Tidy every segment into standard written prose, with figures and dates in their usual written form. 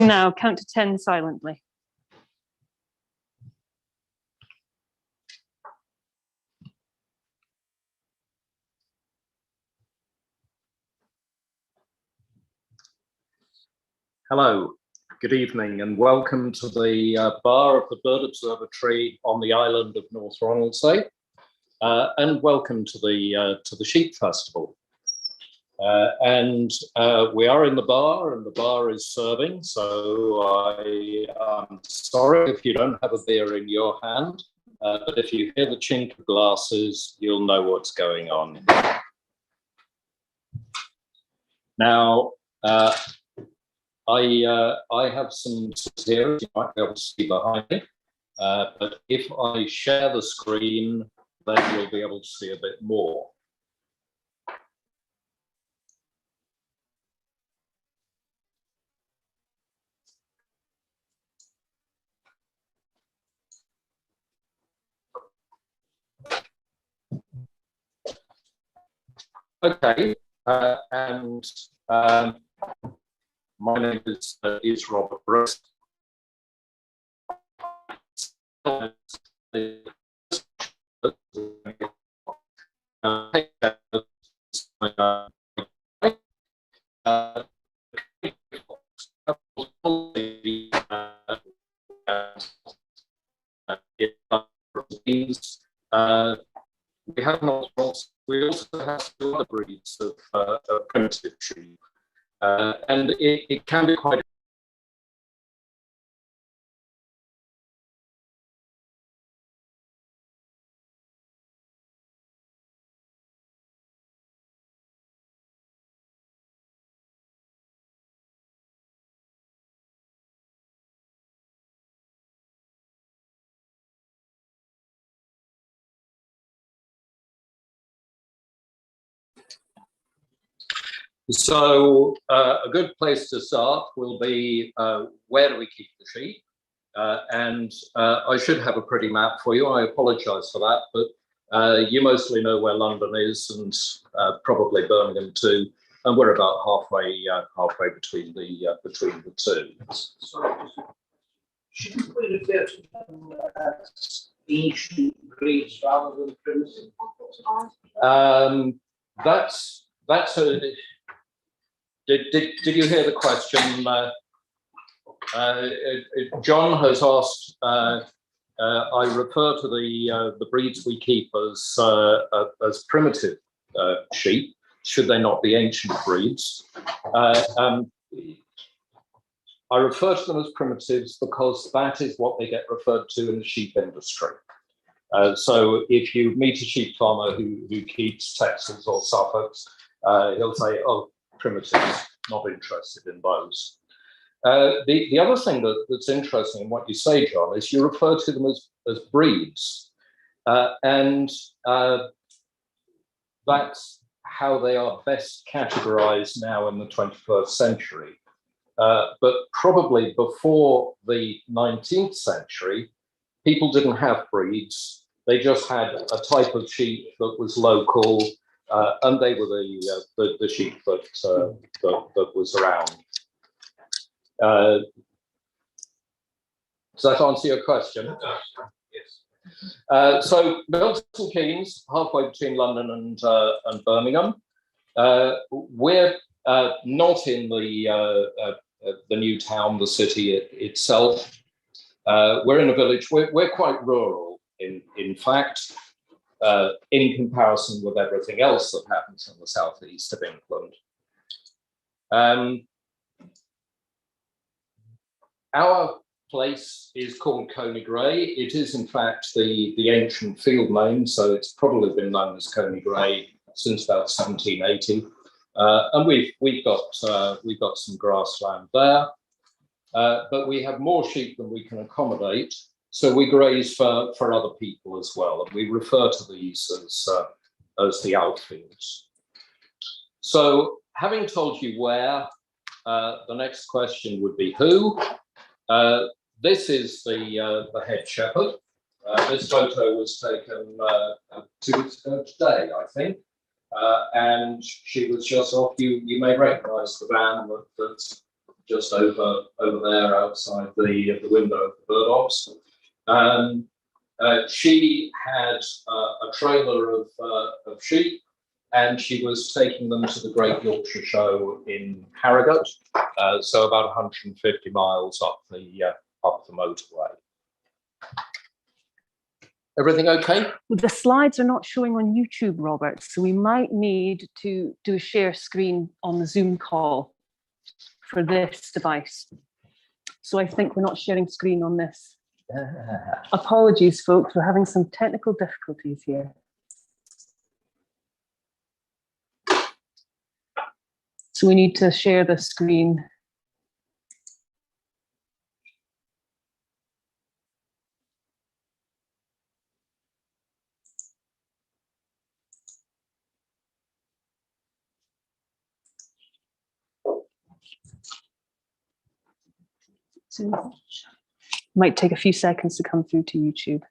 Now count to 10 silently. Hello, good evening, and welcome to the bar of the Bird Observatory on the island of North Ronaldsay, and welcome to the Sheep Festival. We are in the bar, and the bar is serving. So I'm sorry if you don't have a beer in your hand, but if you hear the chink of glasses, you'll know what's going on. Now, I have some here, you might be able to see behind me, but if I share the screen, then you'll be able to see a bit more. Okay, my name is Robert Brewis. We also have two other breeds of primitive sheep, and it can be quite. So a good place to start will be where do we keep the sheep? I should have a pretty map for you. I apologise for that, but you mostly know where London is, and probably Birmingham too. And we're about halfway between the two. Sorry, shouldn't we refer to them as ancient breeds rather than primitive? That's a. Did you hear the question? John has asked. I refer to the breeds we keep as primitive sheep. Should they not be ancient breeds? I refer to them as primitives because that is what they get referred to in the sheep industry. So if you meet a sheep farmer who keeps Texans or Suffolks, he'll say, "Oh, primitives, not interested in those." The other thing that's interesting in what you say, John, is you refer to them as breeds, and that's how they are best categorized now in the 21st century. But probably before the 19th century, people didn't have breeds. They just had a type of sheep that was local, and they were the sheep that was around. Does that answer your question? Yes. So Milton, Keynes, halfway between London and Birmingham. We're not in the new town, the city itself. We're in a village. We're quite rural, in fact, in comparison with everything else that happens in the southeast of England. Our place is called Coney Gray. It is, in fact, the ancient field name, so it's probably been known as Coney Gray since about 1780. And we've got some grassland there, but we have more sheep than we can accommodate, so we graze for other people as well, and we refer to these as the outfields. So, having told you where, the next question would be who. This is the head shepherd. This photo was taken 2 weeks ago today, I think. And she was just off. You may recognise the van that's just over there outside the window of the bird ops. She had a trailer of sheep, and she was taking them to the Great Yorkshire Show in Harrogate, so about 150 miles up the motorway. Everything okay? The slides are not showing on YouTube, Robert, so we might need to do a share screen on the Zoom call for this device. So I think we're not sharing screen on this. Apologies, folks, we're having some technical difficulties here. So we need to share the screen. So might take a few seconds to come through to YouTube.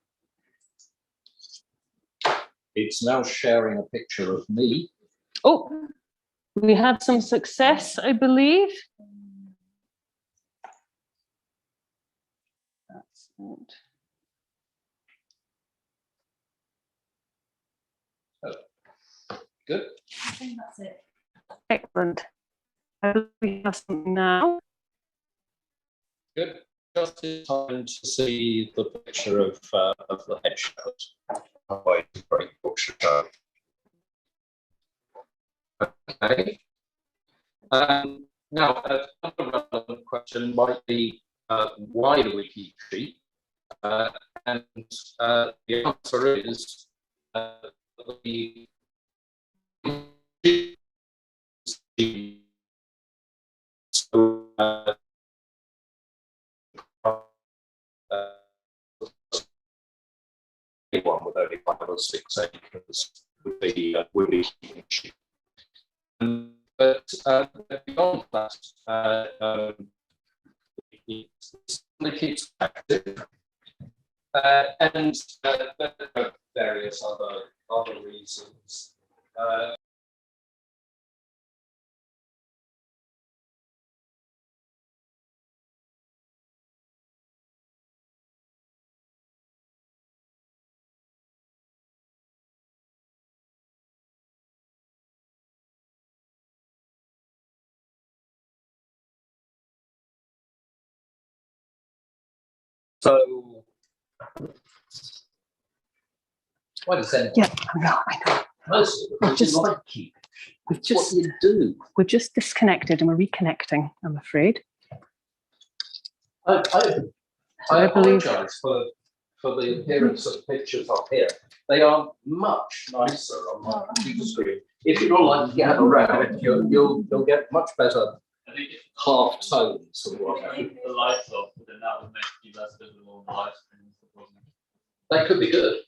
It's now sharing a picture of me. Oh, we had some success, I believe. That's it. Oh, good. I think that's it. Excellent. I believe we have something now. Good. Just in time to see the picture of the hedgehogs. Oh, it's a great Yorkshire Show. Okay. Now, another relevant question might be, why do we keep sheep? And the answer is the so, anyone with only 5 or 6 acres would be keeping sheep. But beyond that, it keeps active, and there are various other reasons. So, why does that? Yeah, I know. Most of them Just- like keep. We've What just, you do. we've just disconnected and we're reconnecting, I'm afraid. I I believe- apologise for the appearance of the pictures up here. They are much nicer on my computer screen. If you don't like to get around, you'll get much better I think if half tones and whatnot. keep the lights off, then that would make you less visible on the live stream. That could be good.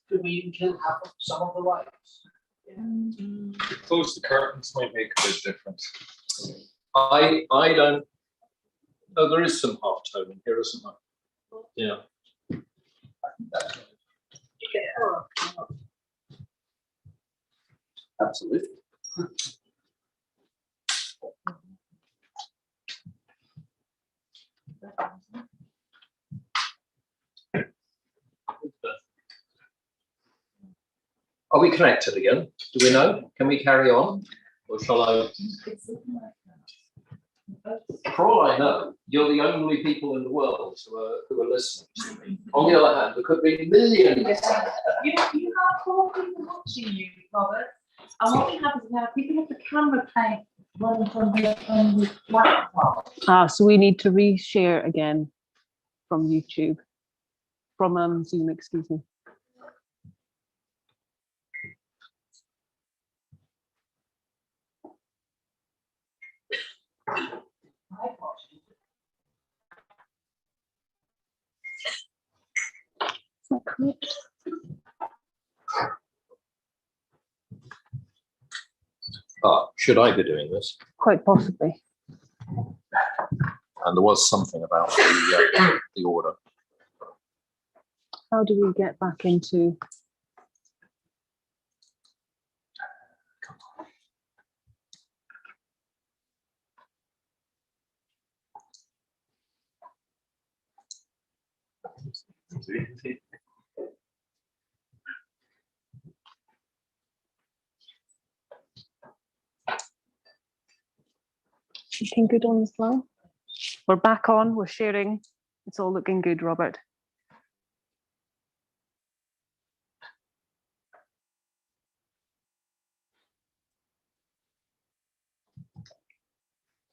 Could we even kill half of some of the lights? Close the curtains might make a bit difference. I don't. Oh, there is some half toning here, isn't there? Yeah. Absolutely. Are we connected again? Do we know? Can we carry on? Or shall I? For all I know, you're the only people in the world who are listening to me. On the other hand, there could be millions. You have 4 people watching you, Robert. And what we have is now people have the camera playing running from the laptop. So we need to reshare again from YouTube, from Zoom, excuse me. Is that correct? Should I be doing this? Quite possibly. And there was something about the order. How do we get back into? Looking good on this line. We're back on, we're sharing. It's all looking good, Robert.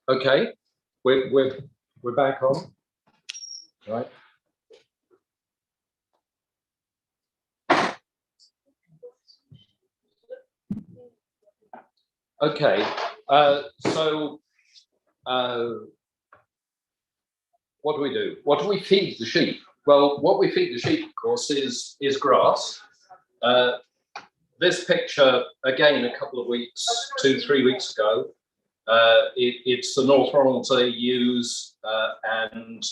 Okay, we're back on, right? Okay, so what do we do? What do we feed the sheep? Well, what we feed the sheep, of course, is grass. This picture, again, a couple of weeks, 2-3 weeks ago, it's the North Ronaldsay ewes, and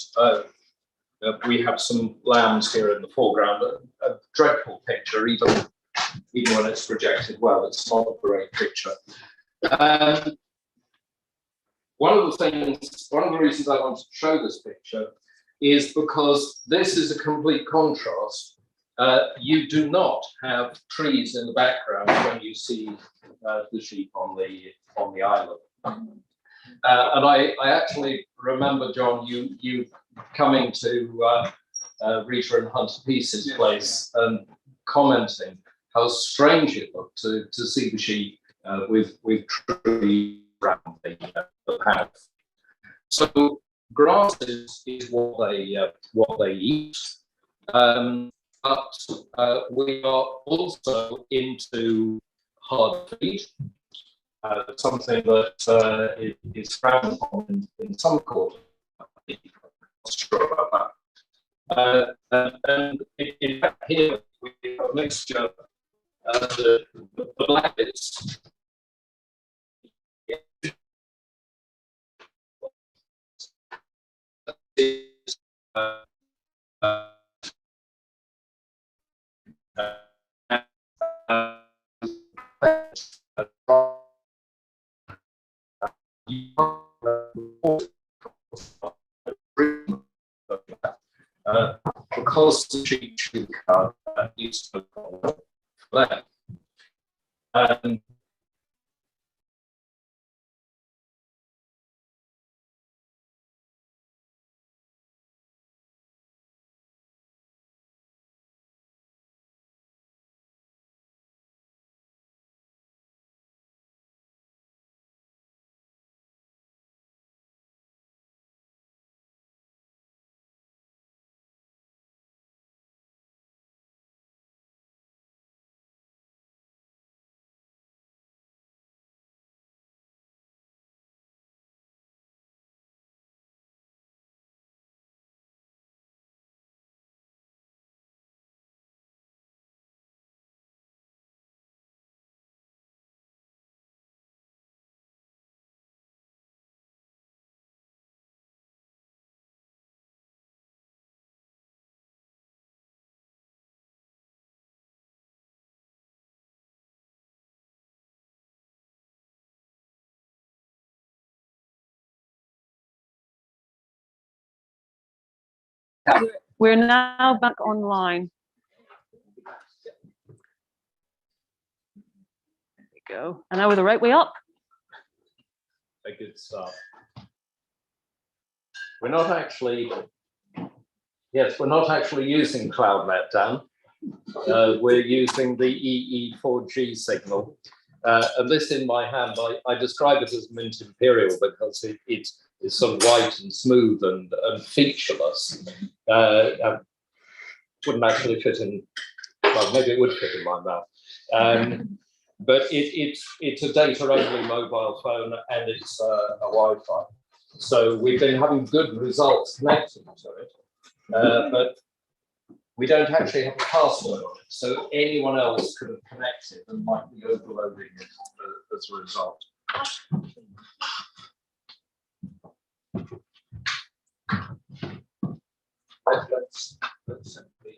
we have some lambs here in the foreground. A dreadful picture, even when it's projected well. It's not a great picture. One of the reasons I wanted to show this picture is because this is a complete contrast. You do not have trees in the background when you see the sheep on the island. And I actually remember, John, you coming to Rita and Hunter Peace's place and commenting how strange it looked to see the sheep with trees around the path. So grass is what they eat, but we are also into hard feed. Something that is frowned upon in some quarters. I'm not sure about that. And in fact, here we have a mixture. The black bits is because the sheep card needs to go for that. We're now back online. There we go. And now we're the right way up. A good start. We're not actually using CloudNet, Dan. We're using the EE4G signal. And this in my hand, I describe it as mint imperial because it is sort of white and smooth and featureless. Wouldn't actually fit in, well, maybe it would fit in my mouth. But it's a data-only mobile phone and it's a Wi-Fi. So we've been having good results connecting to it, but we don't actually have a password on it. So anyone else could have connected and might be overloading it as a result. Let's simply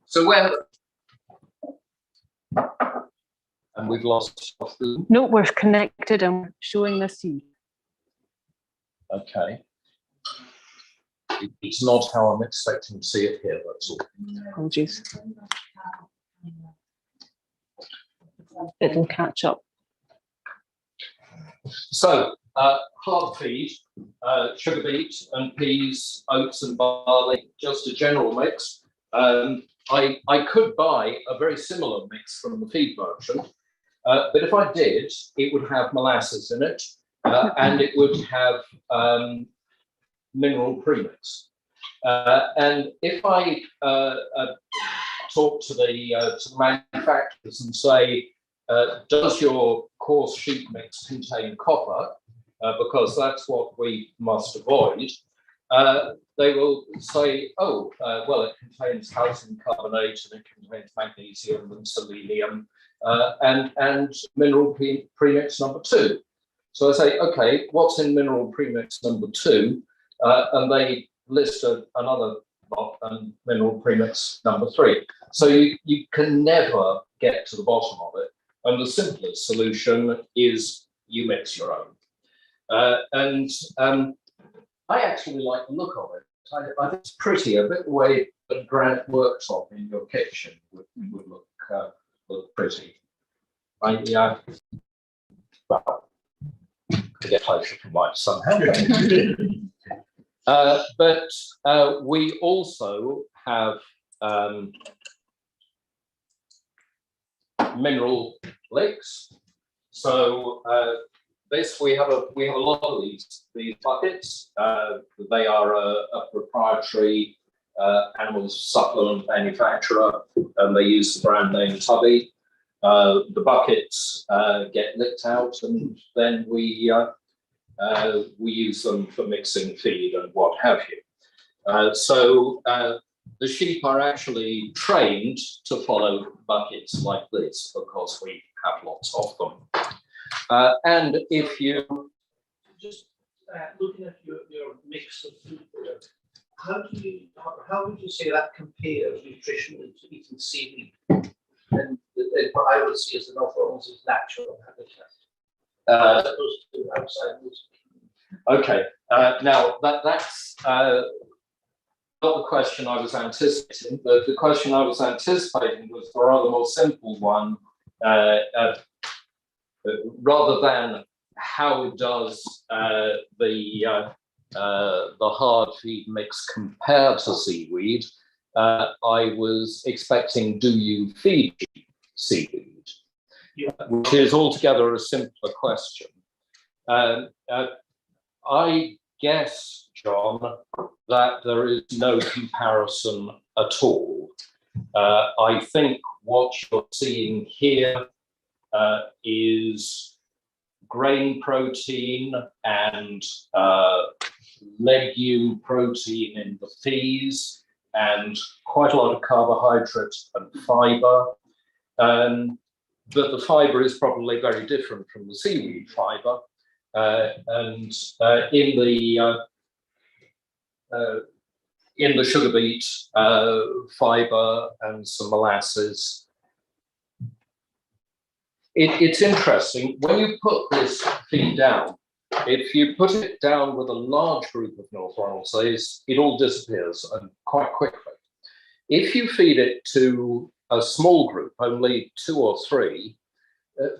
so where, and we've lost. No, we're connected and we're showing the sea. Okay. It's not how I'm expecting to see it here, that's all. Apologies. It'll catch up. So, hard feed, sugar beet and peas, oats and barley, just a general mix. I could buy a very similar mix from the feed merchant, but if I did, it would have molasses in it, and it would have mineral premix. And if I talk to the manufacturers and say, does your coarse sheep mix contain copper? Because that's what we must avoid. They will say, oh, well, it contains calcium carbonate and it contains magnesium and selenium and mineral premix number 2. So I say, okay, what's in mineral premix number 2? And they list another lot and mineral premix number 3. So you can never get to the bottom of it. And the simplest solution is you mix your own. I actually like the look of it. I think it's pretty, a bit the way a granite worktop in your kitchen would look pretty. Well, to get closer from light somehow. But we also have mineral licks. So this we have a lot of these buckets. They are a proprietary animal supplement manufacturer, and they use the brand name Tubby. The buckets get licked out, and then we use them for mixing feed and what have you. So the sheep are actually trained to follow buckets like this because we have lots of them. And if you just looking at your mix of food there, how would you say that compares nutritionally to eating seaweed? And what I would see as an almost as natural habitat. As opposed to outside. Okay, now that's not the question I was anticipating, but the question I was anticipating was the rather more simple one, rather than how does the hard feed mix compare to seaweed. I was expecting, do you feed seaweed? Yeah. Which is altogether a simpler question. I guess, John, that there is no comparison at all. I think what you're seeing here is grain protein and legume protein in the peas, and quite a lot of carbohydrate and fiber. But the fiber is probably very different from the seaweed fiber. In the sugar beet fiber and some molasses. It's interesting, when you put this feed down, if you put it down with a large group of North Ronaldsays, it all disappears and quite quickly. If you feed it to a small group, only 2 or 3,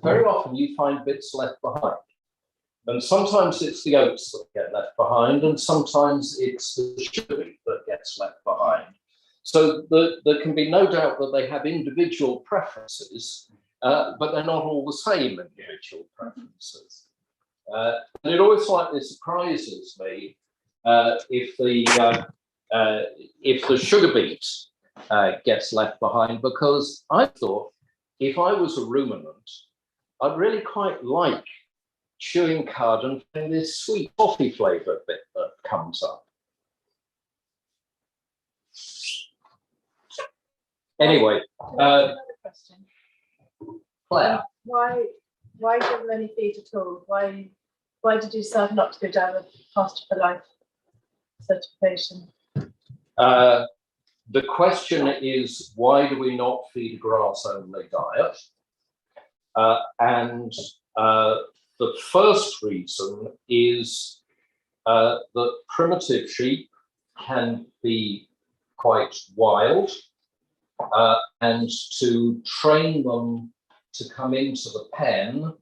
very often you find bits left behind. And sometimes it's the oats that get left behind, and sometimes it's the sugar beet that gets left behind. So there can be no doubt that they have individual preferences, but they're not all the same individual preferences. And it always slightly surprises me if the sugar beet gets left behind, because I thought if I was a ruminant, I'd really quite like chewing cud and getting this sweet coffee flavour bit that comes up. Anyway, Another question. Claire. Why give them any feed at all? Why did you decide not to go down the Pasture for Life certification? The question is, why do we not feed a grass-only diet? And the first reason is that primitive sheep can be quite wild, and to train them to come into the pen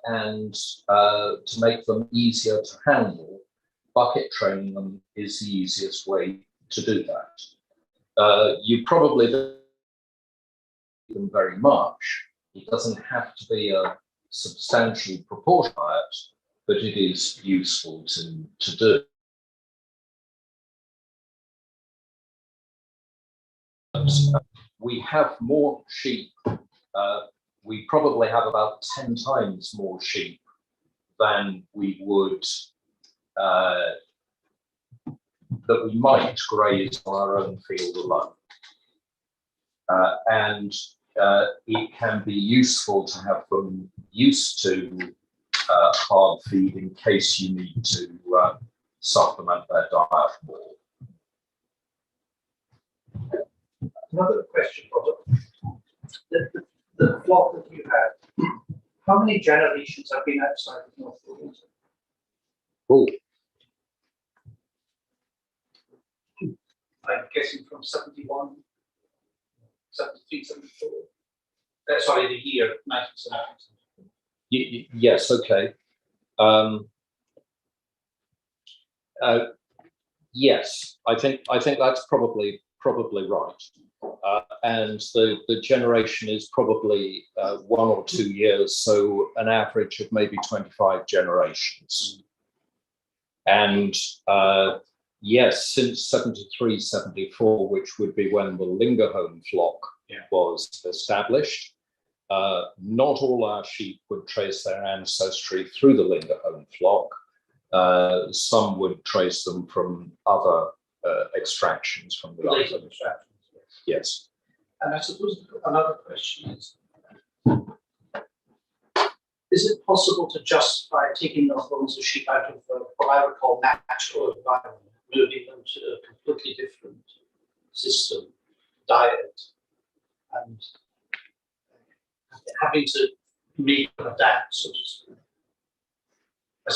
and to make them easier to handle, bucket training them is the easiest way to do that. You probably don't need them very much. It doesn't have to be a substantial proportion of it, but it is useful to do. We have more sheep. We probably have about 10 times more sheep than we would, that we might graze on our own field alone. And it can be useful to have them used to hard feed in case you need to supplement their diet more. Another question, Robert. The flock that you had, how many generations have been outside of North Wales? Oh, I'm guessing from 71, 73, 74. Sorry, the year 1970. yes, okay. Yes, I think that's probably right. And the generation is probably 1 or 2 years, so an average of maybe 25 generations. And yes, since 73, 74, which would be when the Lingerholm flock was established, not all our sheep would trace their ancestry through the Lingerholm flock. Some would trace them from other extractions from the Related extractions. Yes. And I suppose another question is it possible to justify taking those bones of sheep out of what I would call natural environment, moving them to a completely different system, diet, and having to make them adapt, so to speak? I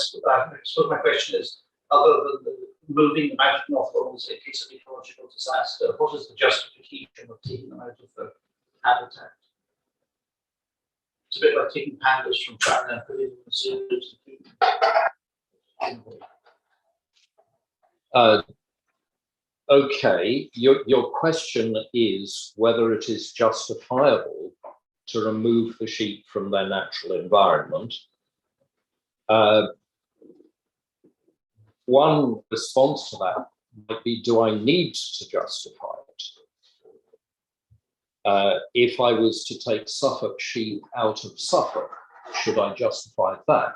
suppose my question is, other than the moving them out of North Wales in case of ecological disaster, what is the justification of taking them out of the habitat? It's a bit like taking pandas from China and putting them in zoos. Okay, your question is whether it is justifiable to remove the sheep from their natural environment. One response to that might be, do I need to justify it? If I was to take Suffolk sheep out of Suffolk, should I justify that?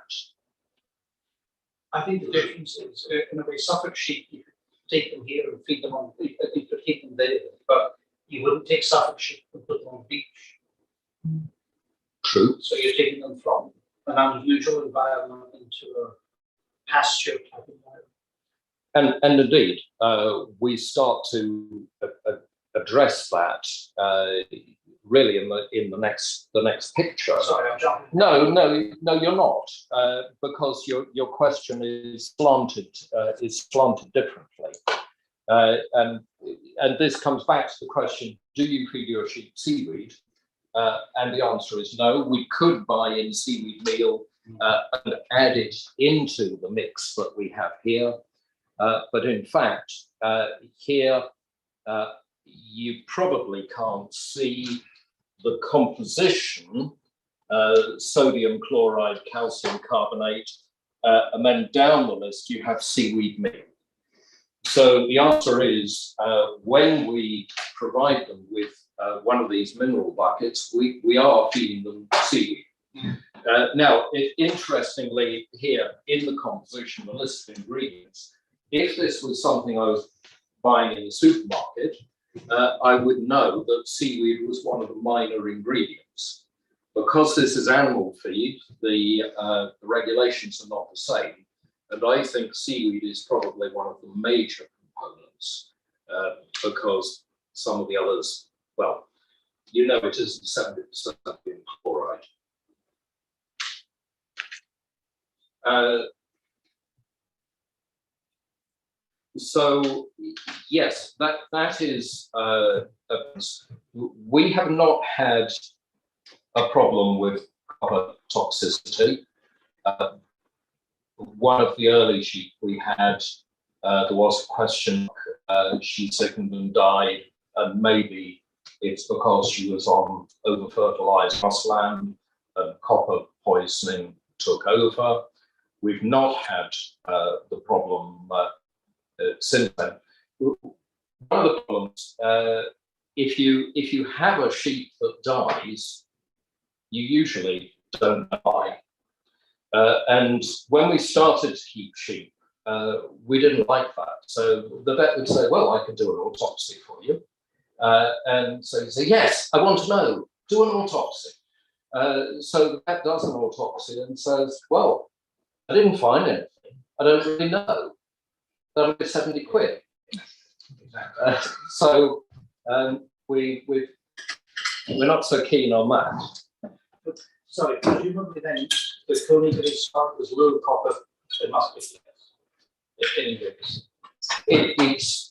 I think the difference is, in a way, Suffolk sheep, you could take them here and feed them on, you could keep them there, but you wouldn't take Suffolk sheep and put them on the beach. True. So you're taking them from an unusual environment into a pasture type environment. And indeed, we start to address that really in the next picture. Sorry, I'm jumping. No, you're not, because your question is slanted differently, and this comes back to the question: do you feed your sheep seaweed? And the answer is no. We could buy in seaweed meal and add it into the mix that we have here. But in fact, here you probably can't see the composition, sodium chloride, calcium carbonate, and then down the list you have seaweed meal. So the answer is, when we provide them with one of these mineral buckets, we are feeding them seaweed. Now, interestingly, here in the composition, the list of ingredients, if this was something I was buying in the supermarket, I would know that seaweed was one of the minor ingredients. Because this is animal feed, the regulations are not the same. And I think seaweed is probably one of the major components, because some of the others, well, you know, it isn't 70% sodium chloride. So yes, that is. We have not had a problem with copper toxicity. One of the early sheep we had, there was a question. She sickened and died, and maybe it's because she was on over-fertilized grassland and copper poisoning took over. We've not had the problem since then. One of the problems, if you have a sheep that dies, you usually don't know why. And when we started to keep sheep, we didn't like that. So the vet would say, well, I can do an autopsy for you. And so you say, yes, I want to know, do an autopsy. So the vet does an autopsy and says, well, I didn't find anything. I don't really know. That'll be 70 quid. So we're not so keen on that. Sorry, presumably then the Koenig start as low copper, it must be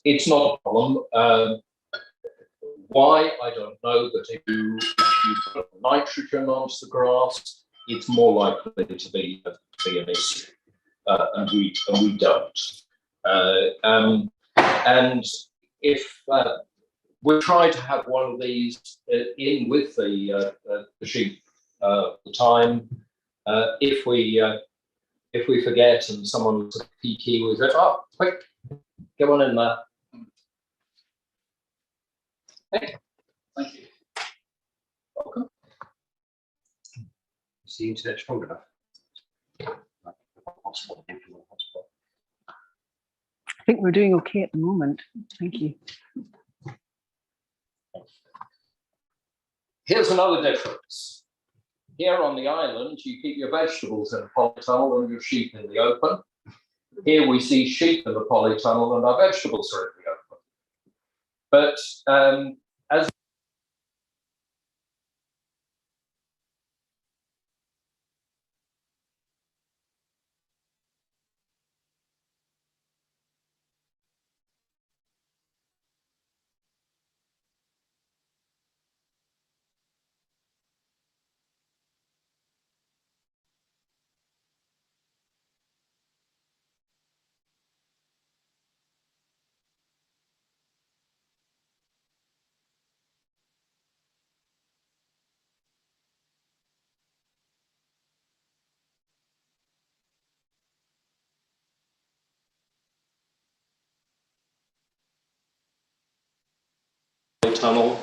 It's not a problem. Why, I don't know, but if you put nitrogen onto the grass, it's more likely to be an issue, and we don't. And if we try to have one of these in with the sheep the time, if we forget and someone's peaky, we say, oh, quick, get one in there. Okay. Thank you. Welcome. Is the internet strong enough? I think we're doing okay at the moment. Thank you. Here's another difference. Here on the island, you keep your vegetables in a polytunnel and your sheep in the open. Here we see sheep in the polytunnel and our vegetables are in the open. But as tunnel.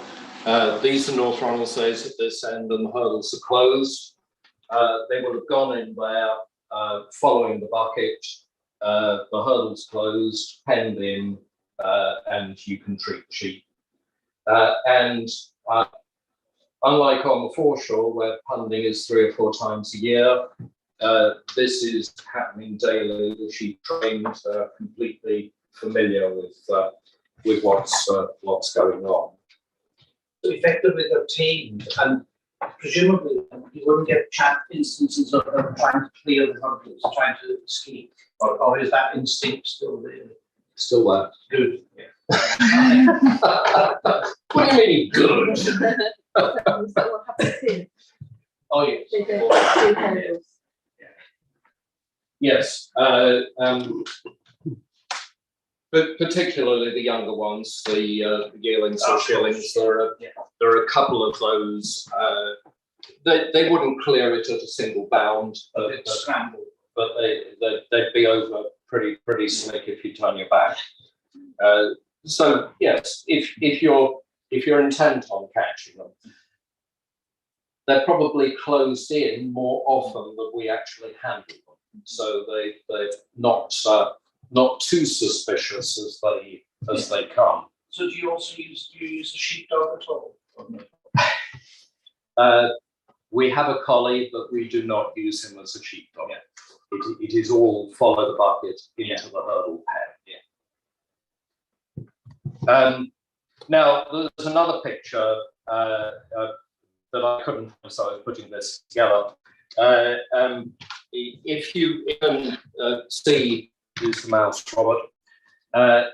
These are North Ronaldsays at this end, and the hurdles are closed. They would have gone in there following the bucket. The hurdles closed, penned in, and you can treat the sheep. And unlike on the foreshore, where punding is 3 or 4 times a year, this is happening daily. The sheep trained, completely familiar with what's going on. So effectively they're tamed, and presumably you wouldn't get instances of them trying to clear the hurdles, trying to escape, or is that instinct still there? Still there. Good. Yeah. What do you mean good? Is that what happens here? Oh yes. They don't do hurdles. Yes. But particularly the younger ones, the yearlings or shillings, there are a couple of those. They wouldn't clear it at a single bound, but they'd be over pretty slick if you turn your back. So yes, if you're intent on catching them, they're probably closed in more often than we actually handle them. So they're not too suspicious as they come. So do you also use a sheepdog at all? We have a collie, but we do not use him as a sheepdog. Yeah. It is all follow the bucket into the hurdle pen. Yeah. Now there's another picture that I couldn't find, so I was putting this together. If you even see, is the mouse, Robert.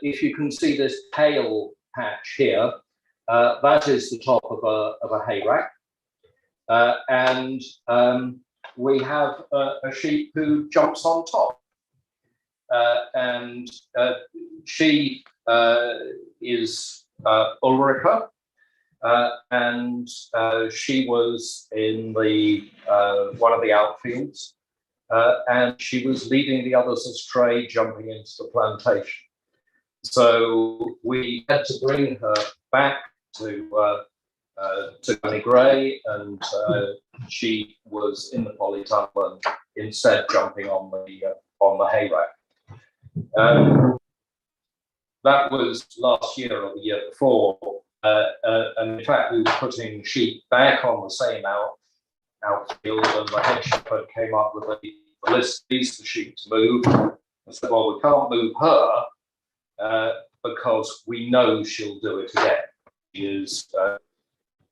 If you can see this pale patch here, that is the top of a hay rack. And we have a sheep who jumps on top. And she is Ulrika, and she was in the one of the outfields, and she was leading the others astray, jumping into the plantation. So we had to bring her back to Coney Gray, and she was in the polytunnel and instead jumping on the hay rack. That was last year or the year before, and in fact we were putting sheep back on the same outfield, and the head shepherd came up with a list of these for sheep to move. I said, well, we can't move her because we know she'll do it again. She is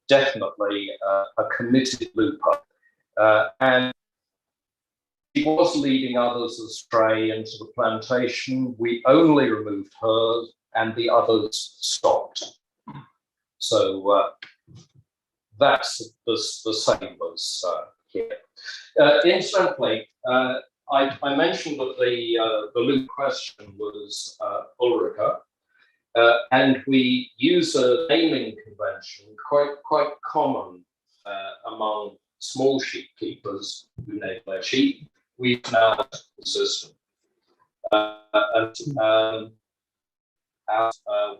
definitely a committed looper, and she was leading others astray into the plantation. We only removed her, and the others stopped. So that's the same as here. Incidentally, I mentioned that the loop question was Ulrika, and we use a naming convention quite common among small sheep keepers who name their sheep. We've now the system, and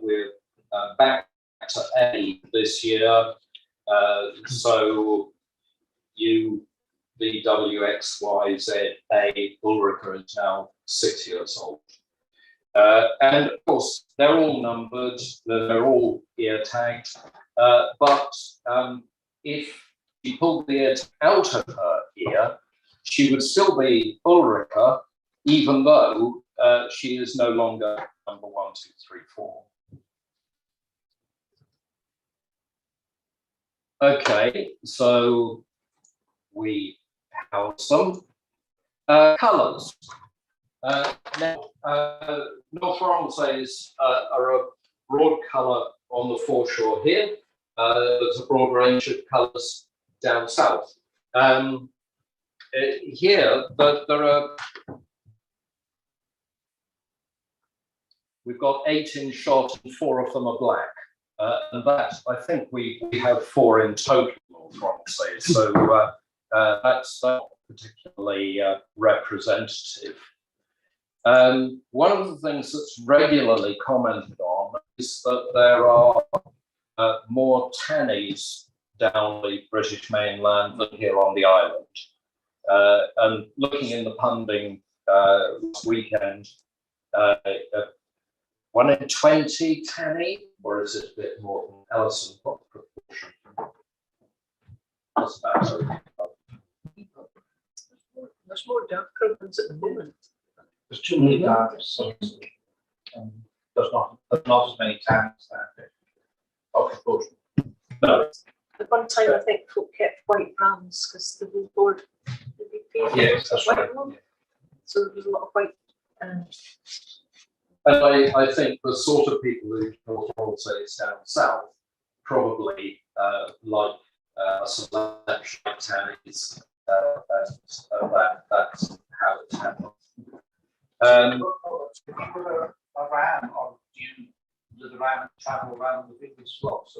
we're back to A this year. So the WXYZA Ulrika is now 6 years old, and of course they're all numbered. They're all ear tagged, but if you pulled the ear out of her ear, she would still be Ulrika, even though she is no longer number 1, 2, 3, 4. Okay, so we house them. Colours. Now, North Ronaldsays are a broad colour on the foreshore here. There's a broad range of colours down south. Here, there are, we've got 8 in shot and 4 of them are black. And that, I think we have 4 in total, North Ronaldsays. So that's not particularly representative. One of the things that's regularly commented on is that there are more tannies down the British mainland than here on the island. And looking in the punding this weekend, 1 in 20 tanny, or is it a bit more than Ellison? What proportion? What's that? There's more darker ones at the moment. There's too many dark suns. There's not as many tans there. Of proportion. No. At one time, I think folk kept white rams because they were bored. Yes, that's right. So there was a lot of white. And I think the sort of people who North Ronaldsays down south probably like a selection of tannies, and that's how it's happened. If you put a ram, or do the ram travel around the biggest flocks?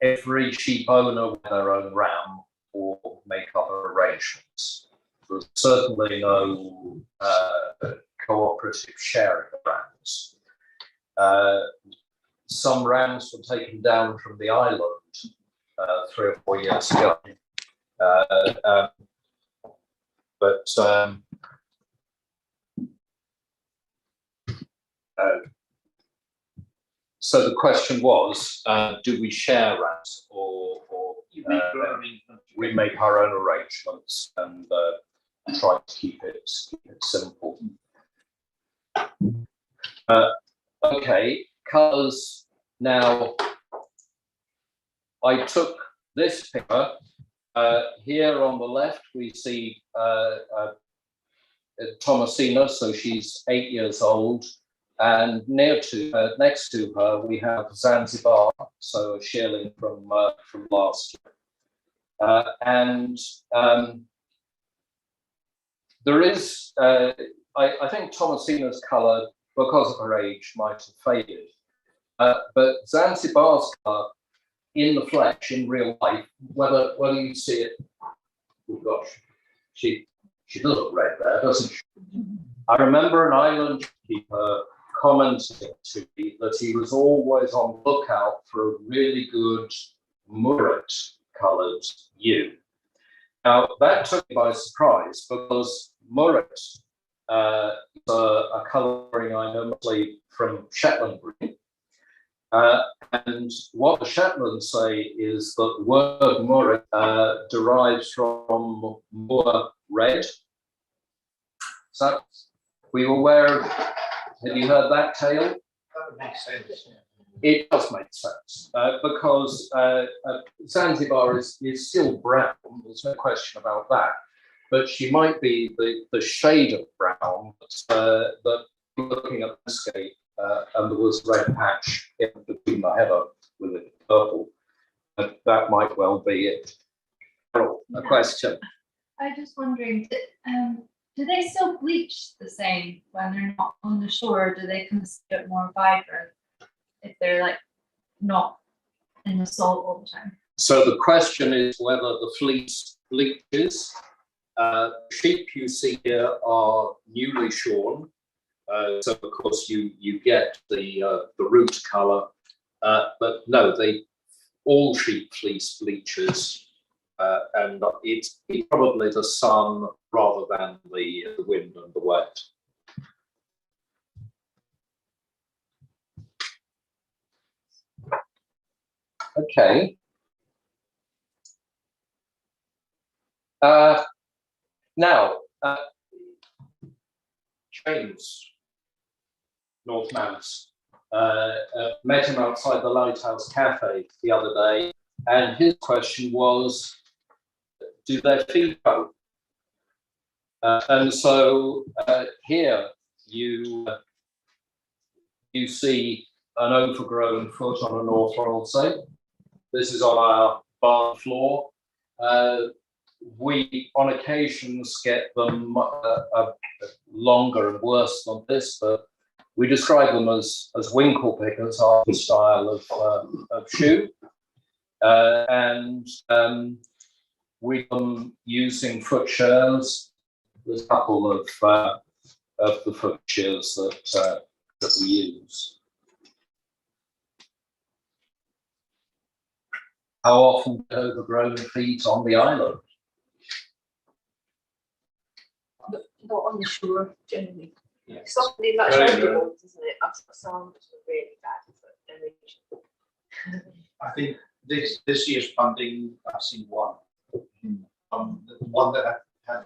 Every sheep owner with their own ram or make other arrangements. There's certainly no cooperative sharing of rams. Some rams were taken down from the island 3 or 4 years ago. So the question was, do we share rams or we make our own arrangements and try to keep it simple? Okay, colours. Now, I took this picture. Here on the left, we see Thomasina, so she's 8 years old. And next to her, we have Zanzibar, so a shearling from last year. There is, I think Thomasina's colour, because of her age, might have faded. But Zanzibar's colour in the flesh, in real life, whether you see it, oh gosh, she does look red there, doesn't she? I remember an island keeper commenting to me that he was always on the lookout for a really good murret coloured ewe. Now, that took me by surprise because murret is a colouring I know mostly from Shetland breed. And what the Shetlands say is that the word murret derives from moor red. So, were you aware of, have you heard that tale? That would make sense. It does make sense because Zanzibar is still brown, there's no question about that. But she might be the shade of brown that looking at the landscape and there was a red patch in between the heather with it purple. That might well be it. Carol, a question. I'm just wondering, do they still bleach the same when they're not on the shore, or do they kind of get more vibrant if they're like not in the salt all the time? So the question is whether the fleece bleaches. Sheep you see here are newly shorn, so of course you get the root colour, but no, all sheep fleece bleaches, and it's probably the sun rather than the wind and the wet. Okay. Now, James Northmans, met him outside the Lighthouse Cafe the other day, and his question was, do their feet grow? And so here you see an overgrown foot on a North Ronaldsay. This is on our barn floor. We, on occasions, get them longer and worse than this, but we describe them as winkle pickers, our style of shoe. And we using foot shears. There's a couple of the foot shears that we use. How often get overgrown feet on the island? Not on the shore, generally. Yeah. It's not really much Very overboard, isn't it? I've sound really bad for damage. I think this year's funding, I've seen one. The one that had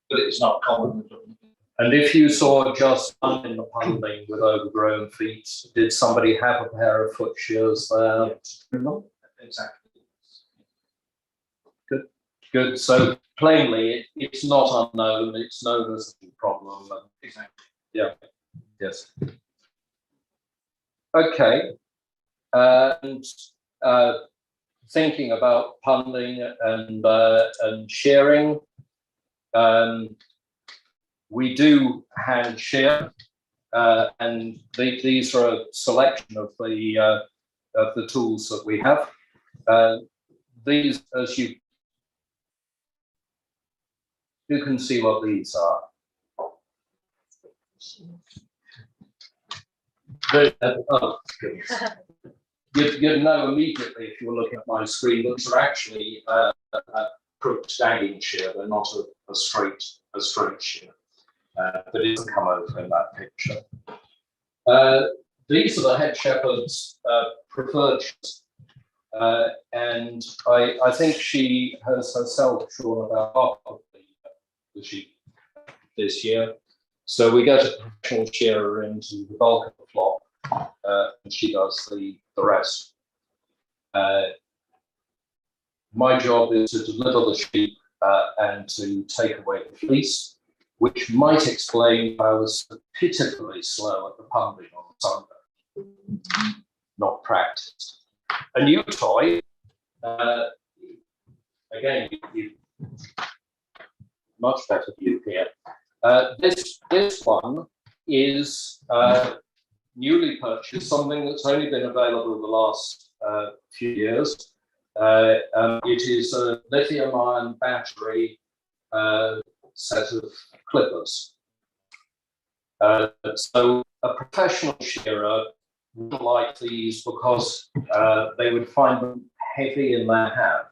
but it's not common. And if you saw just one in the punding with overgrown feet, did somebody have a pair of foot shears there? Yes. Exactly. Good. So plainly, it's not unknown. It's known as a problem. Exactly. Yeah. Yes. Okay. And thinking about punding and shearing, we do hand shear, and these are a selection of the tools that we have. These, as you can see what these are. Oh, goodness. You'd know immediately if you were looking at my screen. These are actually a crooked dagging shear. They're not a straight shear, but it doesn't come over in that picture. These are the head shepherd's preferred shears, and I think she has herself shorn about half of the sheep this year. So we get a professional shearer into the bulk of the flock, and she does the rest. My job is to deliver the sheep and to take away the fleece, which might explain why I was so pitifully slow at the pumping on Sunday. Not practiced. A new toy, again, you much better view here. This one is newly purchased, something that's only been available in the last few years. It is a lithium-ion battery set of clippers. So a professional shearer wouldn't like these because they would find them heavy in their hand,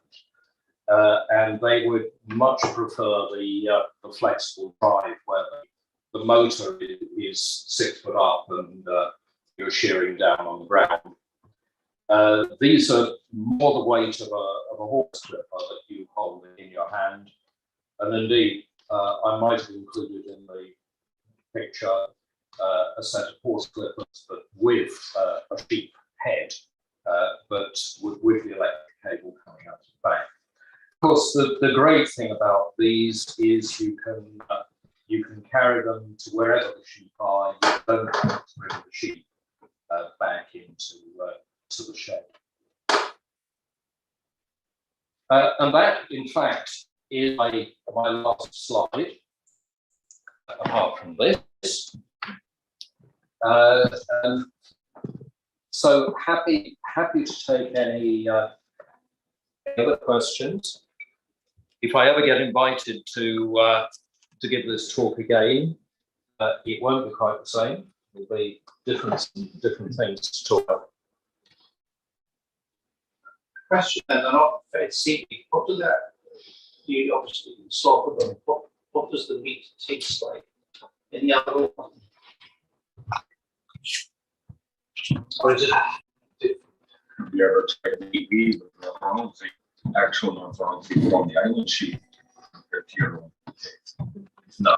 and they would much prefer the flexible drive where the motor is 6 foot up and you're shearing down on the ground. These are more the weight of a horse clipper that you hold in your hand, and indeed I might have included in the picture a set of horse clippers, but with a sheep head, but with the electric cable coming out of the back. Of course, the great thing about these is you can carry them to wherever the sheep are. You don't have to bring the sheep back into to the shed. And that, in fact, is my last slide. Apart from this, so happy to take any other questions. If I ever get invited to give this talk again, it won't be quite the same. There'll be different things to talk about. Question, and they're not fed seaweed. What do that? You obviously slaughter them. What does the meat taste like? Any other one? Or is it different? Have you ever tried the seaweed with Ronaldsay? Actual Ronaldsay from the island sheep compared to your own taste? No.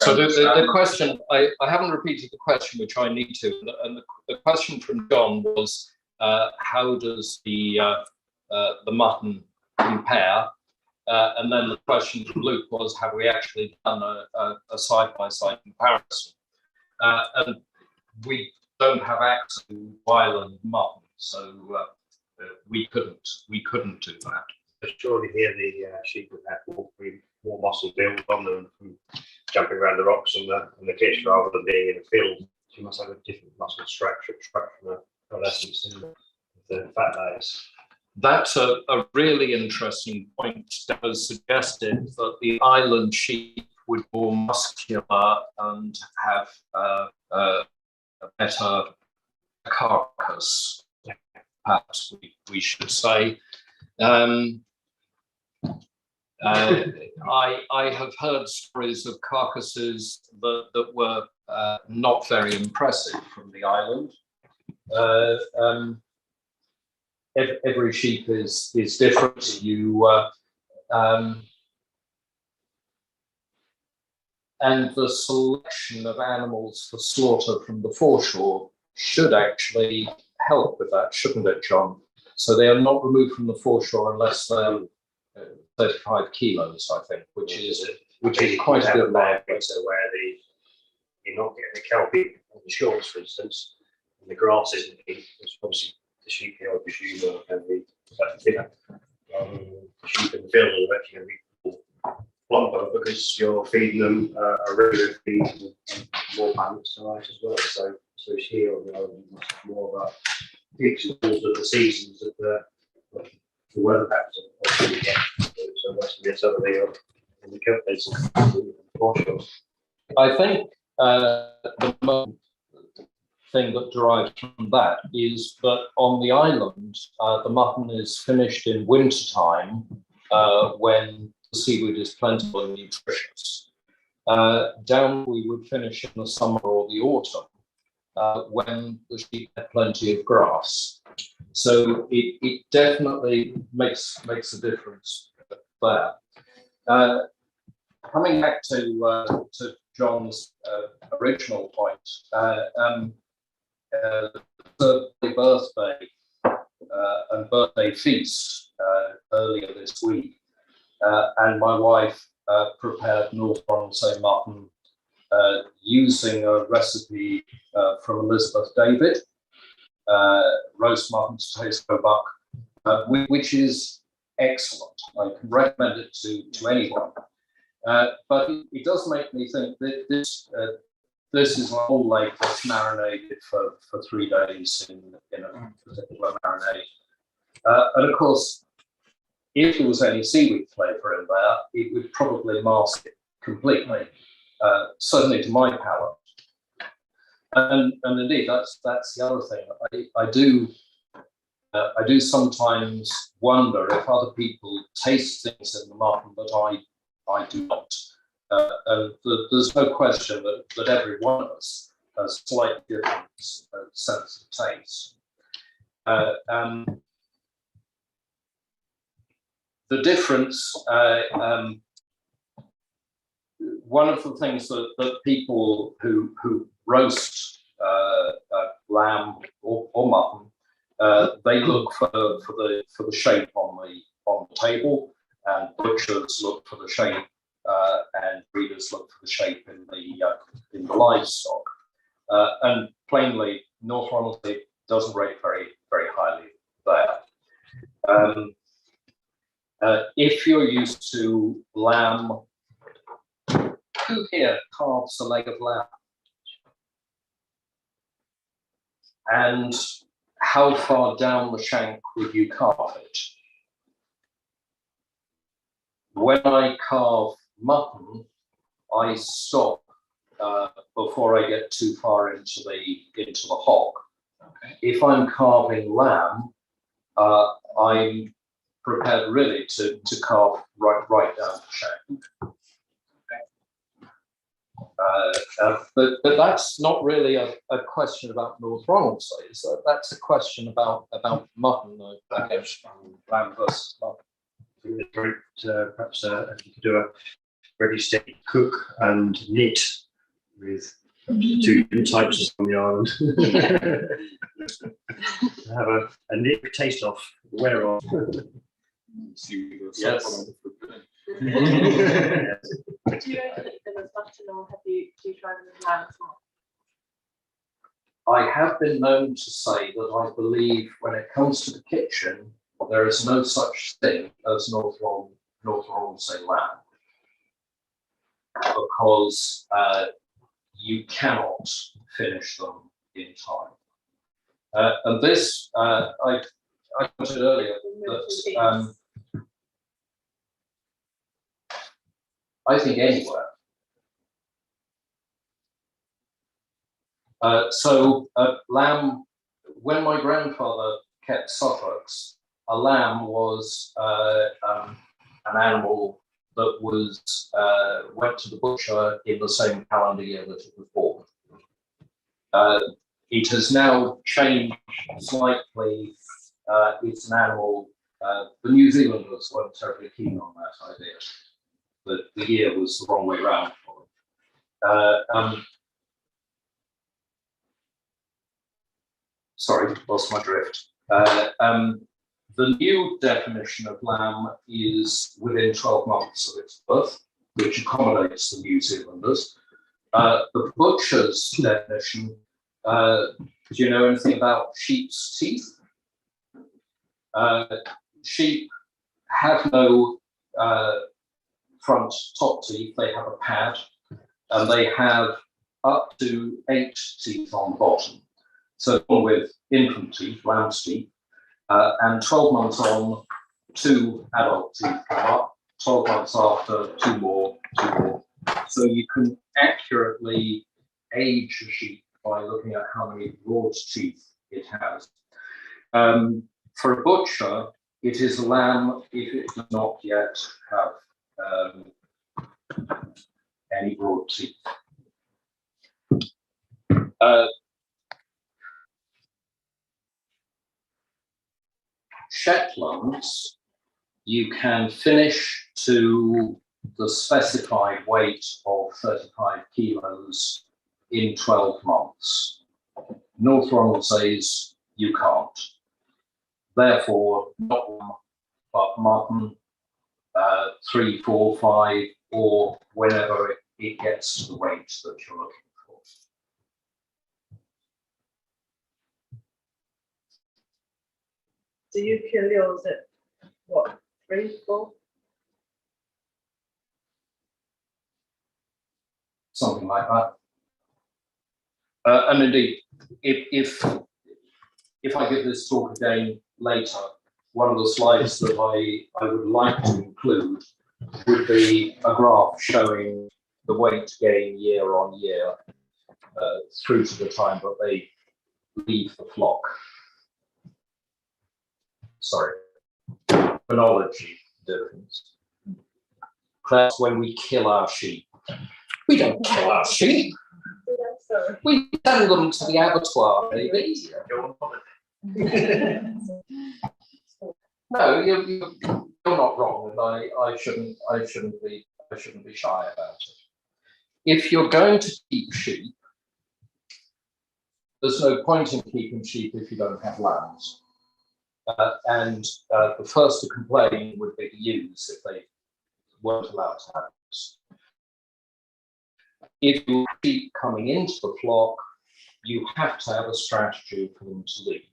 So the question, I haven't repeated the question, which I need to, and the question from John was, how does the mutton compare? And then the question from Luke was, have we actually done a side-by-side comparison? And we don't have access to island mutton, so we couldn't do that. Surely here the sheep would have more muscle build on them from jumping around the rocks and the fish rather than being in a field. You must have a different muscle structure from the adolescence in the fat layers. That's a really interesting point. That was suggested that the island sheep would be more muscular and have a better carcass, perhaps we should say. I have heard stories of carcasses that were not very impressive from the island. Every sheep is different. And the selection of animals for slaughter from the foreshore should actually help with that, shouldn't it, John? So they are not removed from the foreshore unless they're 35 kilos, I think, which is quite a good line. So where you're not getting the cow beef on the shores, for instance, and the grass isn't beef, it's obviously the sheep here, I presume, and the thinner. Sheep in the field are actually going to be plumper because you're feeding them a regular feed and more balanced diet as well. So it's here on the island, much more of a peaks and falls of the seasons of the weather patterns. So that's the some of the companies I think the main thing that derives from that is that on the island, the mutton is finished in wintertime when the seaweed is plentiful and nutritious. Down we would finish in the summer or the autumn when the sheep had plenty of grass. So it definitely makes a difference there. Coming back to John's original point, the birthday and birthday feast earlier this week, and my wife prepared North Ronaldsay mutton using a recipe from Elizabeth David, roast mutton to taste roebuck, which is excellent. I can recommend it to anyone. But it does make me think that this is a whole leg that's marinated for 3 days in a particular marinade. And of course, if there was any seaweed flavour in there, it would probably mask it completely, certainly to my palate. And indeed, that's the other thing. I do sometimes wonder if other people taste things in the mutton that I do not. And there's no question that every one of us has slightly different sense of taste. The difference, one of the things that people who roast lamb or mutton, they look for the shape on the table, and butchers look for the shape, and breeders look for the shape in the livestock. And plainly, North Ronaldsay doesn't rate very highly there. If you're used to lamb, who here carves a leg of lamb? And how far down the shank would you carve it? When I carve mutton, I stop before I get too far into the hock. Okay. If I'm carving lamb, I'm prepared really to carve right down the shank. But that's not really a question about North Ronaldsay. So that's a question about mutton, lamb versus mutton. Perhaps if you could do a ready steady cook and knit with 2 different types on the island. Have a knit taste off, wear off. Yes. Do you only eat them as mutton, or do you try them as lamb as well? I have been known to say that I believe when it comes to the kitchen, there is no such thing as North Ronaldsay lamb, because you cannot finish them in time. And this, I mentioned earlier that I think anywhere. Lamb, when my grandfather kept Suffolks, a lamb was an animal that was went to the butcher in the same calendar year that it was born. It has now changed slightly. It's an animal. The New Zealanders weren't terribly keen on that idea. But the year was the wrong way round for them. Sorry, lost my drift. The new definition of lamb is within 12 months of its birth, which accommodates the New Zealanders. The butcher's definition, do you know anything about sheep's teeth? Sheep have no front top teeth, they have a pad, and they have up to 8 teeth on the bottom. So with infant teeth, lamb's teeth, and 12 months on, 2 adult teeth come up, 12 months after, 2 more. So you can accurately age a sheep by looking at how many broad teeth it has. For a butcher, it is a lamb if it does not yet have any broad teeth. Shetlands, you can finish to the specified weight of 35 kilos in 12 months. North Ronaldsays, you can't. Therefore, not lamb, but mutton, 3, 4, 5, or whenever it gets to the weight that you're looking for. Do you kill yours at what, 3, 4? Something like that. And indeed, if I give this talk again later, one of the slides that I would like to include would be a graph showing the weight gain year on year through to the time that they leave the flock. Sorry, chronology difference. That's when we kill our sheep. We don't kill our sheep. We send them to the abattoir, maybe. No, you're not wrong, and I shouldn't be shy about it. If you're going to keep sheep, there's no point in keeping sheep if you don't have lambs. And the first to complain would be the ewes if they weren't allowed to have lambs. If you keep coming into the flock, you have to have a strategy for them to leave.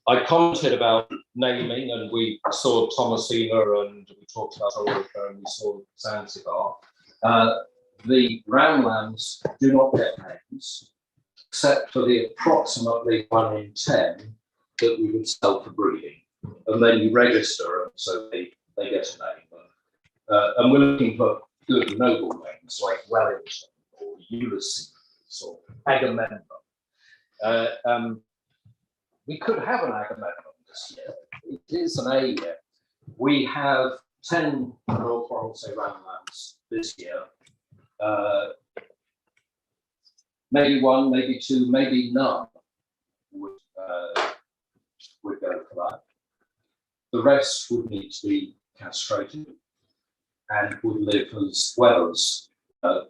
I commented about naming, and we saw Thomasina, and we talked about Orica, and we saw Zanzibar. The ram lambs do not get names, except for the approximately 1 in 10 that we would sell for breeding. And then you register, and so they get a name. And we're looking for good, noble names like Wellington or Ulysses or Agamemnon. We could have an Agamemnon this year. It is an A year. We have 10 Ronaldsay ram lambs this year. Maybe 1, maybe 2, maybe none would go for that. The rest would need to be castrated and would live as wethers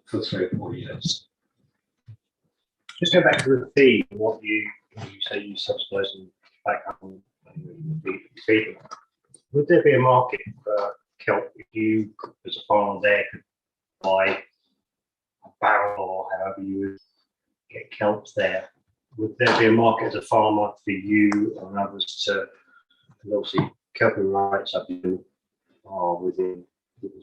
for 3 or 4 years. Just go back to the feed. What you say you subsidise and back up on the feed. Would there be a market for kelp if you, as a farmer there, could buy a barrel or however you would get kelp there? Would there be a market as a farmer for you and others to, and obviously kelping rights up you are within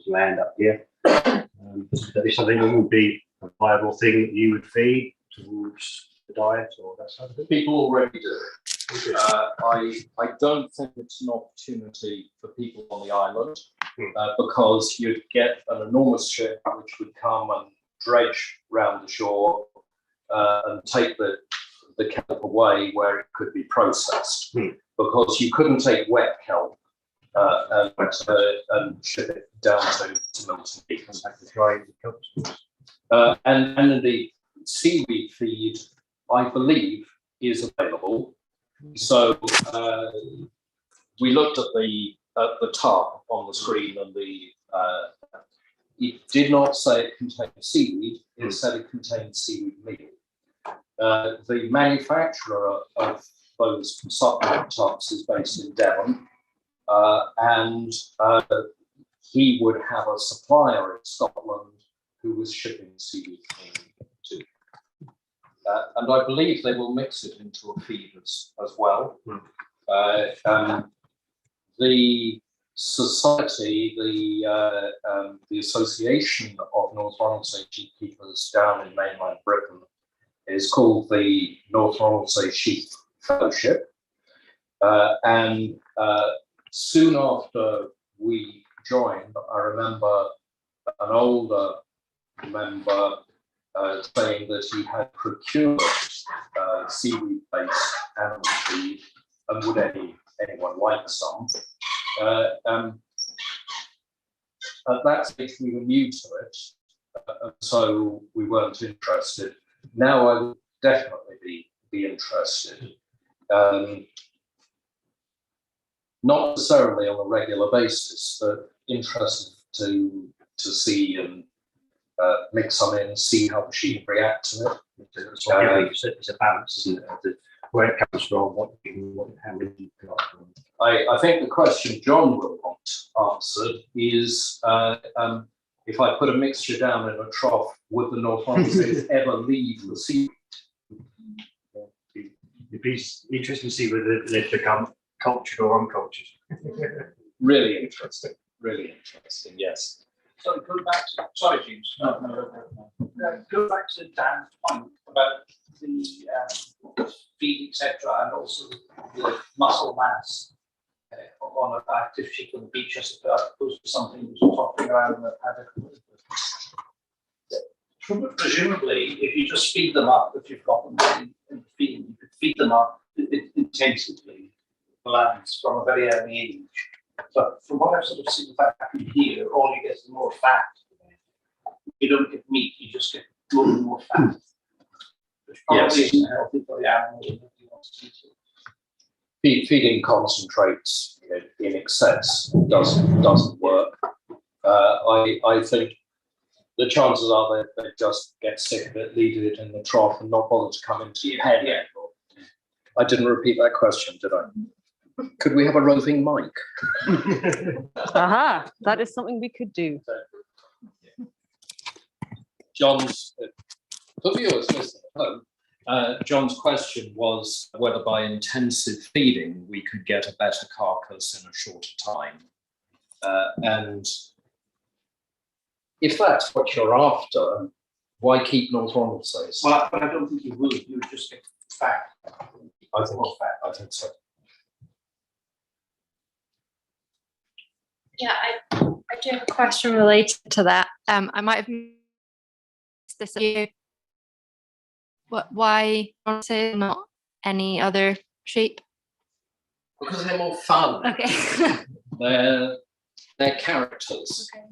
land up here? Would that be something that would be a viable thing that you would feed towards the diet or that sort of thing? People already do it. I don't think it's an opportunity for people on the island because you'd get an enormous ship which would come and dredge round the shore and take the kelp away where it could be processed, because you couldn't take wet kelp and ship it down to Milton. And the seaweed feed, I believe, is available. So we looked at the tub on the screen, and it did not say it contained seaweed. It said it contained seaweed meal. The manufacturer of those supplement tubs is based in Devon, and he would have a supplier in Scotland who was shipping seaweed to. And I believe they will mix it into a feed as well. The society, the Association of North Ronaldsay Sheepkeepers down in mainland Britain is called the North Ronaldsay Sheep Fellowship. And soon after we joined, I remember an older member saying that he had procured seaweed-based animal feed and would anyone like some. At that stage, we were new to it, and so we weren't interested. Now I would definitely be interested. Not necessarily on a regular basis, but interested to see and mix some in, see how the sheep react to it. It's a balance, isn't it? Where it comes from, how many you've got. I think the question John will want answered is if I put a mixture down in a trough, would the Ronaldsays ever leave the sea? It'd be interesting to see whether they've become cultured or uncultured. Really interesting. Really interesting. Yes. So go back to, sorry, James. Go back to Dan's point about the feed, etc., and also the muscle mass on an active sheep on the beach, as opposed to something that's topping around the paddock. Presumably, if you just feed them up, if you've got them in feeding, you could feed them up intensively, lambs from a very early age. But from what I've sort of seen back here, all you get is more fat. You don't get meat, you just get more and more fat. Which probably isn't healthy for the animal that you want to eat it. Feeding concentrates in excess doesn't work. I think the chances are they just get sick of it, leave it in the trough, and not bother to come into your head anymore. I didn't repeat that question, did I? Could we have a roving mic? Aha, that is something we could do. John's, for viewers listening at home, John's question was whether by intensive feeding we could get a better carcass in a shorter time. And if that's what you're after, why keep North Ronaldsays? Well, but I don't think you would. You would just get fat. I think so. Yeah, I do have a question related to that. I might have missed this. Why don't say not any other sheep? Because they're more fun. Okay. They're characters. Okay.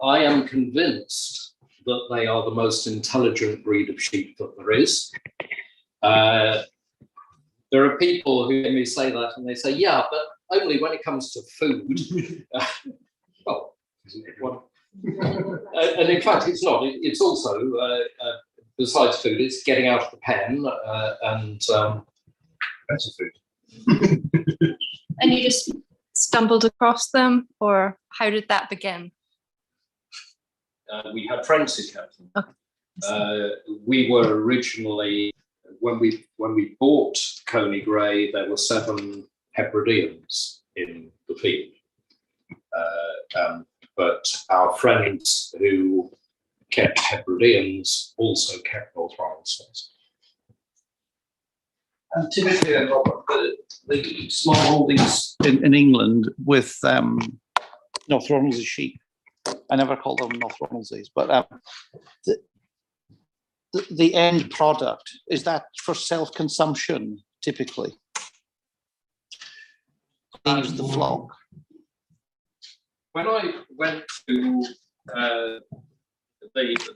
I am convinced that they are the most intelligent breed of sheep that there is. There are people who hear me say that and they say, yeah, but only when it comes to food. Well, isn't everyone? And in fact, it's not. It's also, besides food, it's getting out of the pen and better food. And you just stumbled across them, or how did that begin? We had friends who kept them. Okay. We were originally, when we bought Coney Grey, there were 7 Hebrideans in the field. But our friends who kept Hebrideans also kept North Ronaldsays. And typically, Robert, the small holdings in England with North Ronaldsay sheep, I never called them North Ronaldsays, but the end product, is that for self-consumption typically? They use the flock. When I went to the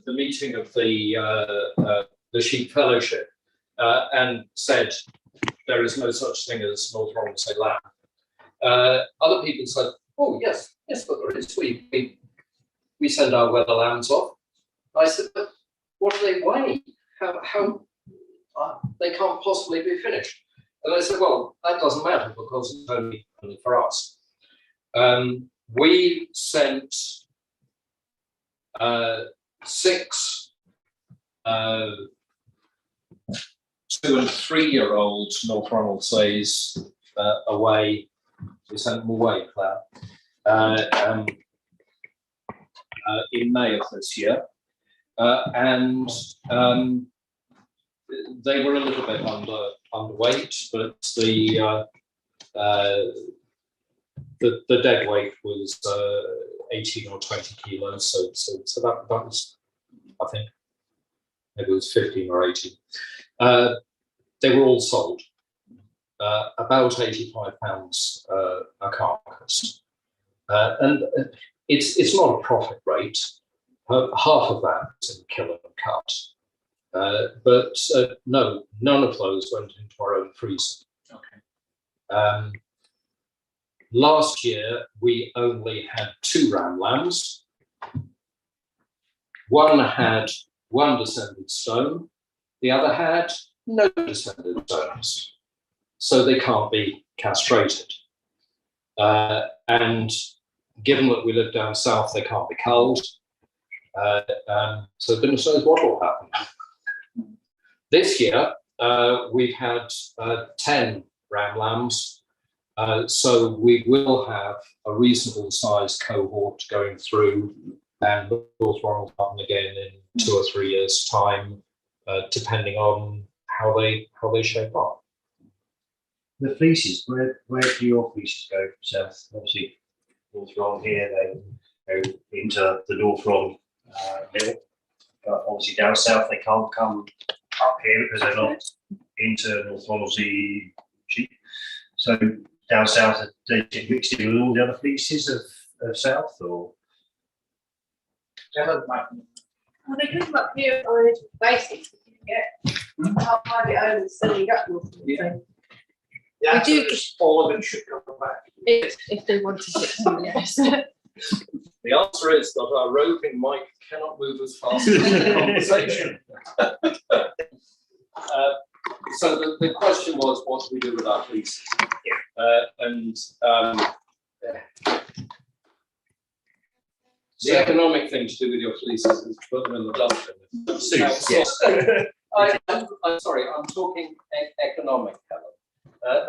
meeting of the Sheep Fellowship and said there is no such thing as North Ronaldsay lamb, other people said, "Oh yes, but there is. We send our weather lambs off." I said, "But what do they weigh? How they can't possibly be finished?" And they said, "Well, that doesn't matter because it's only for us." We sent 6 2- and 3-year-old North Ronaldsays away. We sent them away, Claire, in May of this year, and they were a little bit underweight, but the dead weight was 18 or 20 kilos, so that was, I think, maybe it was 15 or 18. They were all sold, about £85 a carcass, and it's not a profit rate. Half of that is in kill and cut, but no, none of those went into our own freezer. Okay. Last year, we only had 2 ram lambs. One had 1 descended stone, the other had no descended stones. so they can't be castrated. And given that we live down south, they can't be culled. So goodness knows what will happen. This year, we've had 10 ram lambs, so we will have a reasonable sized cohort going through and North Ronald mutton again in 2 or 3 years' time, depending on how they shape up. The fleeces, where do your fleeces go south? Obviously, North Ron here, they go into the North Ron mill, but obviously down south they can't come up here because they're not into North Ronaldsay sheep. So down south, they get mixed in with all the other fleeces of south, or? Helen might. Well, they come up here on a basics. How private owners selling up North. Yeah. We Yeah, do- all of them should come back. If they wanted it, yes. The answer is that our roving mic cannot move as fast as the conversation. So the question was, what do we do with our fleeces? The economic thing to do with your fleeces is to put them in the dustbin. Yes. I'm sorry, I'm talking economic, Helen.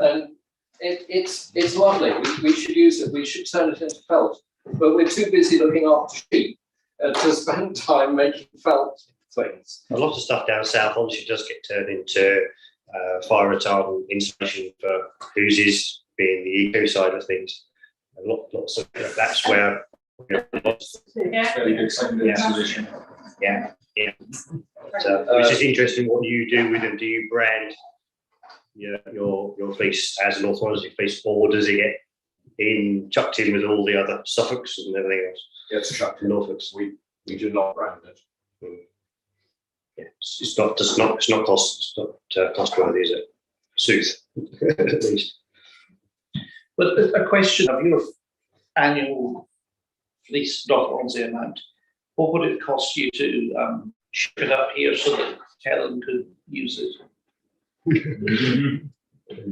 And it's lovely. We should use it. We should turn it into felt. But we're too busy looking after sheep to spend time making felt things. A lot of stuff down south obviously does get turned into fire retardant insulation for houses, being the eco side of things. Lots of that's where Very good secondary insulation. yeah. So it's just interesting what you do with them. Do you brand your fleece as a North Ronaldsay fleece, or does it get chucked in with all the other Suffolks and everything else? Gets chucked in Norfolks. We do not brand it. Yeah, it's not cost-worthy, is it? Sooth, at least. But a question of your annual fleece North Ronaldsay amount, what would it cost you to ship it up here so that Helen could use it?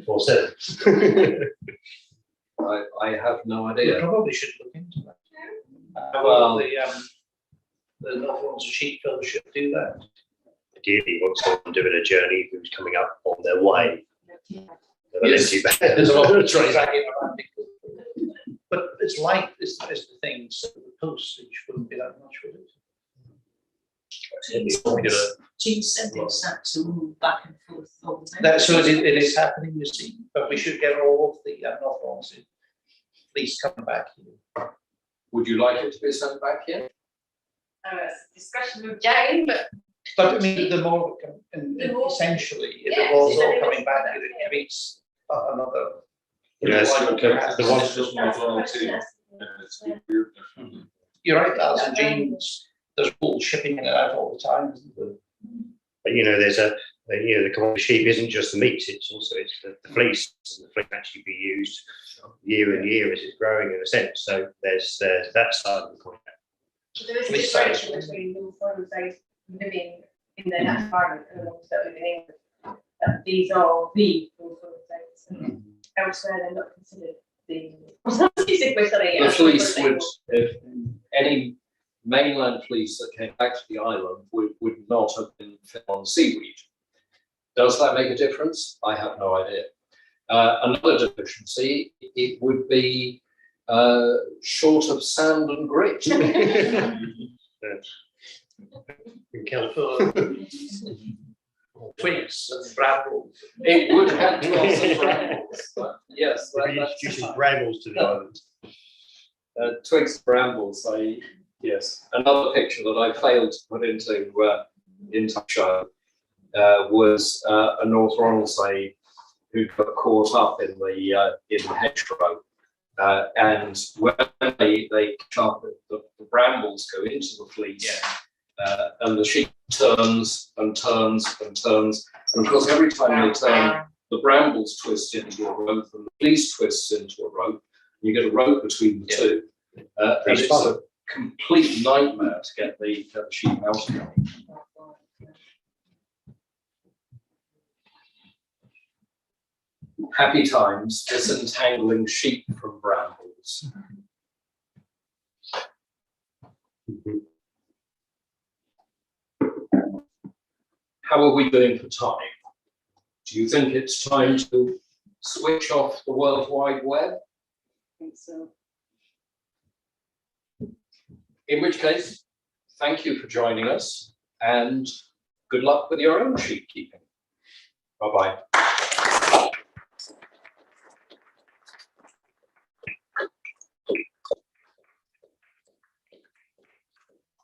4/7. I have no We idea. probably should look into that. Well- The North Ronaldsay sheep fellowship do that. Ideally, once someone doing a journey who's coming up on their way, Yes. there's a lot of trade. Dragging around it. But it's light is the thing, so the postage wouldn't be that much, would it? Jean's sending sacks all back and forth all the time. That's so it is happening, you see, but we should get all of the North Ronaldsay fleece coming back here. Would you like it to be sent back here? It's a discussion with Jane, but But I mean, the more, essentially, if it was all coming back, it creates another. Yes, The ones just North Ronaldsay. You're right, Lars and Jeans, there's all shipping in and out all the time, isn't there? But there's the commodity sheep isn't just the meat; it's the fleece. And the fleece can actually be used year and year as it's growing in a sense. So there's that side of the coin. So there is a differential between North Ronaldsay living in their natural environment and the ones that live in England. These are the North Ronaldsays. Elsewhere, they're not considered the The fleece would, if any mainland fleece that came back to the island would not have been fed on seaweed. Does that make a difference? I have no idea. Another deficiency, it would be short of sand and grit. In California. Twigs and brambles. It would have twigs and brambles, but yes, Introducing brambles to the island. twigs and brambles. Yes. Another picture that I failed to put into show was a North Ronaldsay who got caught up in the hedgerow, and when they chop it, the brambles go into the fleece. And the sheep turns and turns and turns. And of course, every time they turn, the brambles twist into a rope and the fleece twists into a rope. And you get a rope between the two. And it's a complete nightmare to get the sheep out of it. Happy times disentangling sheep from brambles. How are we doing for time? Do you think it's time to switch off the World Wide Web? I think so. In which case, thank you for joining us and good luck with your own sheep keeping. Bye-bye.